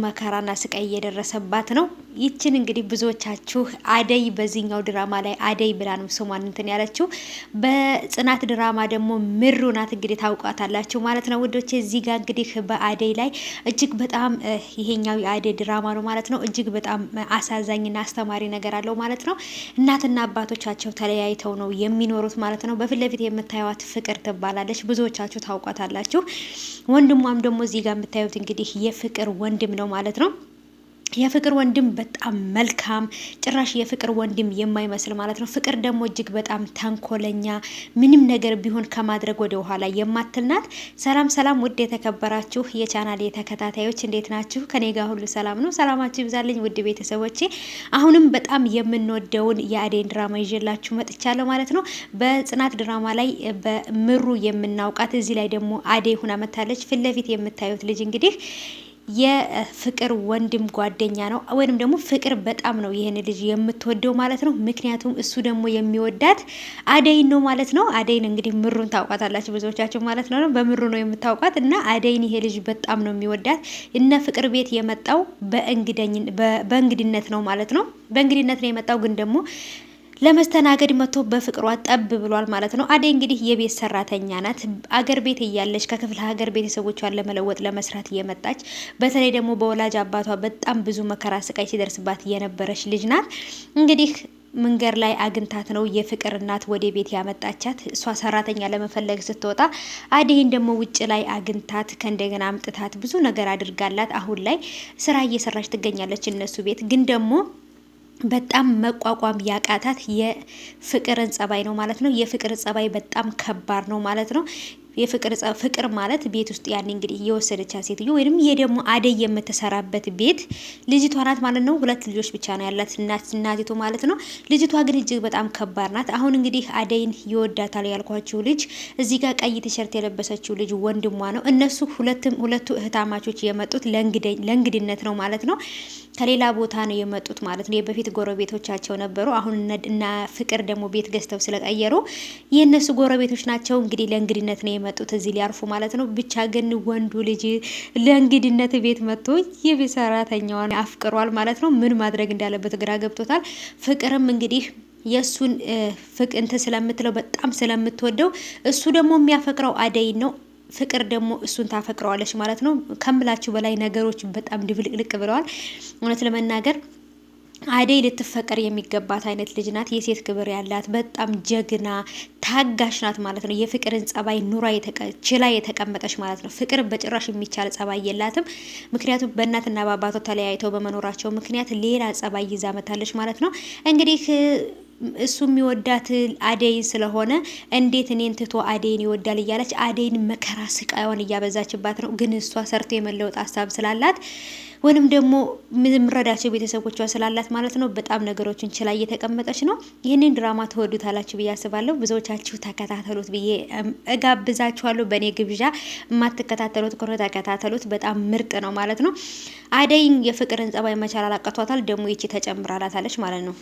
መከራና ስቃይ እየደረሰባት ነው። ይችን እንግዲህ ብዙዎቻችሁ አደይ በዚህኛው ድራማ ላይ አደይ ብላ ነው ስሟን እንትን ያለችው። በጽናት ድራማ ደግሞ ምሩ ናት እንግዲህ ታውቋታላችሁ ማለት ነው ውዶቼ። እዚህ ጋር እንግዲህ በአደይ ላይ እጅግ በጣም ይሄኛው የአደይ ድራማ ነው ማለት ነው። እጅግ በጣም አሳዛኝና አስተማሪ ነገር አለው ማለት ነው። እናትና አባቶቻቸው ተለያይተው ነው የሚኖሩት ማለት ነው። በፊት ለፊት የምታዩት ፍቅር ትባላለች፣ ብዙዎቻችሁ ታውቋታላችሁ። ወንድሟም ደግሞ እዚህ ጋር የምታዩት እንግዲህ የፍቅር ወንድም ነው ማለት ነው። የፍቅር ወንድም በጣም መልካም፣ ጭራሽ የፍቅር ወንድም የማይመስል ማለት ነው። ፍቅር ደግሞ እጅግ በጣም ተንኮለኛ፣ ምንም ነገር ቢሆን ከማድረግ ወደ ኋላ የማትልናት። ሰላም ሰላም፣ ውድ የተከበራችሁ የቻናል ተከታታዮች እንዴት ናችሁ? ከኔ ጋር ሁሉ ሰላም ነው። ሰላማችሁ ይብዛልኝ ውድ ቤተሰቦቼ። አሁንም በጣም የምንወደውን የአደይን ድራማ ይዤላችሁ መጥቻለሁ ማለት ነው። በጽናት ድራማ ላይ በምሩ የምናውቃት፣ እዚህ ላይ ደግሞ አደይ ሁና መታለች። ፊት ለፊት የምታዩት ልጅ እንግዲህ የፍቅር ወንድም ጓደኛ ነው፣ ወይንም ደግሞ ፍቅር በጣም ነው ይሄን ልጅ የምትወደው ማለት ነው። ምክንያቱም እሱ ደግሞ የሚወዳት አደይን ነው ማለት ነው። አደይን እንግዲህ ምሩን ታውቋታላችሁ ብዙዎቻችሁ ማለት ነው። በምሩ ነው የምታውቋት እና አደይን ይሄ ልጅ በጣም ነው የሚወዳት። እነ ፍቅር ቤት የመጣው በእንግድነት ነው ማለት ነው። በእንግድነት ነው የመጣው ግን ደግሞ ለመስተናገድ መጥቶ በፍቅሯ ጠብ ብሏል ማለት ነው። አደይ እንግዲህ የቤት ሰራተኛ ናት። አገር ቤት እያለች ከክፍለ ሀገር ቤተሰቦቿን ለመለወጥ ለመስራት እየመጣች በተለይ ደግሞ በወላጅ አባቷ በጣም ብዙ መከራ ስቃይ ሲደርስባት የነበረች ልጅ ናት። እንግዲህ መንገድ ላይ አግንታት ነው የፍቅር እናት ወደ ቤት ያመጣቻት። እሷ ሰራተኛ ለመፈለግ ስትወጣ አደይን ደግሞ ውጭ ላይ አግንታት ከእንደገና አምጥታት ብዙ ነገር አድርጋላት አሁን ላይ ስራ እየሰራች ትገኛለች እነሱ ቤት። ግን ደግሞ በጣም መቋቋም ያቃታት የፍቅርን ጸባይ ነው ማለት ነው። የፍቅር ጸባይ በጣም ከባድ ነው ማለት ነው። ፍቅር ማለት ቤት ውስጥ ያን እንግዲህ የወሰደቻት ሴትዮ ወይንም ይሄ ደግሞ አደይ የምትሰራበት ቤት ልጅቷ ናት ማለት ነው። ሁለት ልጆች ብቻ ነው ያላት እናቲቱ ማለት ነው። ልጅቷ ግን እጅግ በጣም ከባድ ናት። አሁን እንግዲህ አደይን ይወዳታል ያልኳችሁ ልጅ እዚህ ጋር ቀይ ቲሸርት የለበሰችው ልጅ ወንድሟ ነው። እነሱ ሁለቱ እህታማቾች የመጡት ለእንግድነት ነው ማለት ነው። ከሌላ ቦታ ነው የመጡት ማለት ነው። የበፊት ጎረቤቶቻቸው ነበሩ። አሁን እና ፍቅር ደግሞ ቤት ገዝተው ስለቀየሩ የነሱ ጎረቤቶች ናቸው። እንግዲህ ለእንግድነት ነው የመጡት እዚህ ሊያርፉ ማለት ነው። ብቻ ግን ወንዱ ልጅ ለእንግድነት ቤት መጥቶ የቤት ሰራተኛዋን አፍቅሯል ማለት ነው። ምን ማድረግ እንዳለበት ግራ ገብቶታል። ፍቅርም እንግዲህ የሱን ፍቅንት ስለምትለው በጣም ስለምትወደው እሱ ደግሞ የሚያፈቅረው አደይን ነው። ፍቅር ደግሞ እሱን ታፈቅረዋለች ማለት ነው። ከምላችሁ በላይ ነገሮች በጣም ድብልቅልቅ ብለዋል። እውነት ለመናገር አደይ ልትፈቀር የሚገባት አይነት ልጅ ናት። የሴት ክብር ያላት በጣም ጀግና ታጋሽ ናት ማለት ነው። የፍቅርን ጸባይ ኑራ ችላ የተቀመጠች ማለት ነው። ፍቅር በጭራሽ የሚቻል ጸባይ የላትም። ምክንያቱም በእናትና በአባቷ ተለያይተው በመኖራቸው ምክንያት ሌላ ጸባይ ይዛ መታለች ማለት ነው። እንግዲህ እሱ የሚወዳት አደይን ስለሆነ እንዴት እኔን ትቶ አደይን ይወዳል እያለች አደይን መከራ ስቃዩን እያበዛችባት ነው። ግን እሷ ሰርቶ የመለወጥ ሀሳብ ስላላት ወይንም ደግሞ ምረዳቸው ቤተሰቦቿ ስላላት ማለት ነው በጣም ነገሮችን ችላ እየተቀመጠች ነው። ይህንን ድራማ ተወዱታላችሁ ብዬ አስባለሁ። ብዙዎቻችሁ ተከታተሉት ብዬ እጋብዛችኋለሁ። በእኔ ግብዣ የማትከታተሉት ከሆነ ተከታተሉት። በጣም ምርጥ ነው ማለት ነው። አደይን የፍቅርን ጸባይ መቻል አላቀቷታል። ደግሞ ይቺ ተጨምራላታለች ማለት ነው።